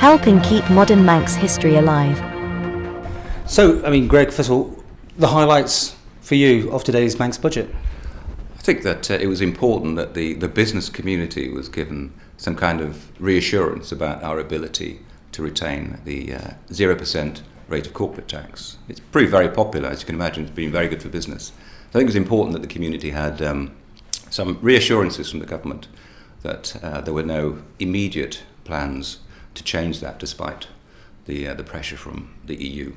helping keep modern Manx history alive. So, Greg, first of all, the highlights for you of today's Manx budget? I think that it was important that the business community was given some kind of reassurance about our ability to retain the 0% rate of corporate tax. It's proved very popular, as you can imagine. It's been very good for business. I think it was important that the community had some reassurances from the government that there were no immediate plans to change that despite the pressure from the EU.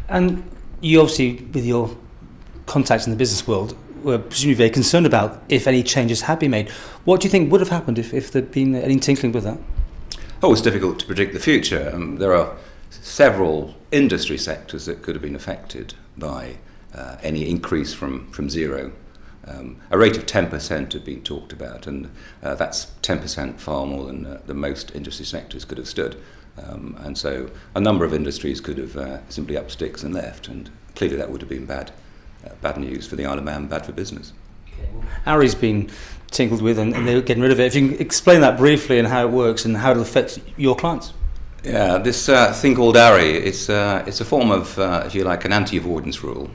And you obviously, with your contacts in the business world, were presumably very concerned about if any changes had been made. What do you think would have happened if there'd been any tinkling with that? Oh, it's difficult to predict the future. There are several industry sectors that could have been affected by any increase from zero. A rate of 10% had been talked about, and that's 10% far more than most industry sectors could have stood. And so a number of industries could have simply upped sticks and left, and clearly that would have been bad news for the Isle of Man, bad for business. ARI's been tinkled with and they're getting rid of it. If you can explain that briefly and how it works and how it affects your clients. Yeah, this thing called ARI, it's a form of, if you like, an anti-avoidance rule,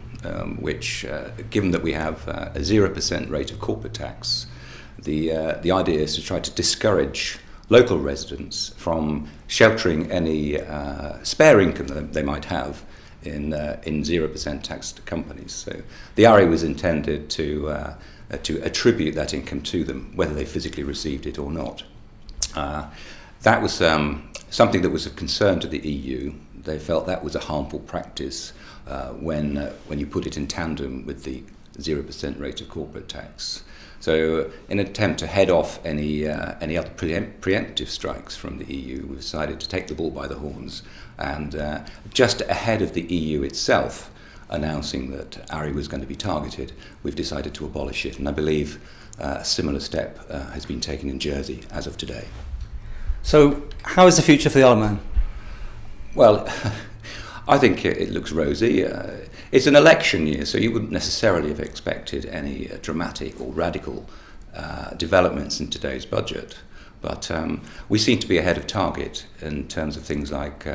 which, given that we have a 0% rate of corporate tax, the idea is to try to discourage local residents from sheltering any spare income that they might have in 0% taxed companies. So the ARI was intended to attribute that income to them, whether they physically received it or not. That was something that was of concern to the EU. They felt that was a harmful practice when you put it in tandem with the 0% rate of corporate tax. So in an attempt to head off any other preemptive strikes from the EU, we decided to take the bull by the horns, and just ahead of the EU itself announcing that ARI was going to be targeted, we've decided to abolish it, and I believe a similar step has been taken in Jersey as of today. So how is the future for the Isle of Man? Well, I think it looks rosy. It's an election year, so you wouldn't necessarily have expected any dramatic or radical developments in today's budget. But we seem to be ahead of target in terms of things like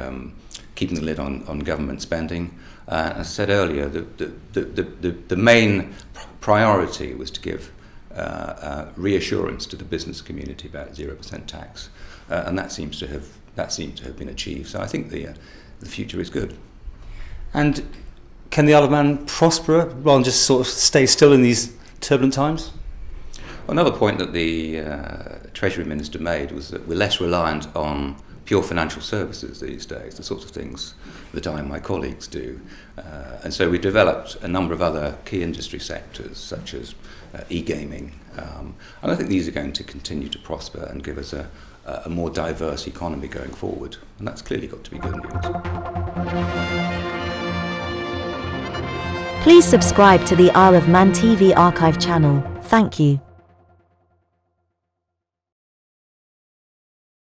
keeping the lid on government spending. As I said earlier, the main priority was to give reassurance to the business community about 0% tax, and that seems to have been achieved. So I think the future is good. And can the Isle of Man prosper rather than just sort of stay still in these turbulent times? Another point that the Treasury Minister made was that we're less reliant on pure financial services these days, the sorts of things that I and my colleagues do. And so we developed a number of other key industry sectors, such as e-gaming. And I think these are going to continue to prosper and give us a more diverse economy going forward. And that's clearly got to be good news. Please subscribe to the Isle of Man TV archive channel. Thank you.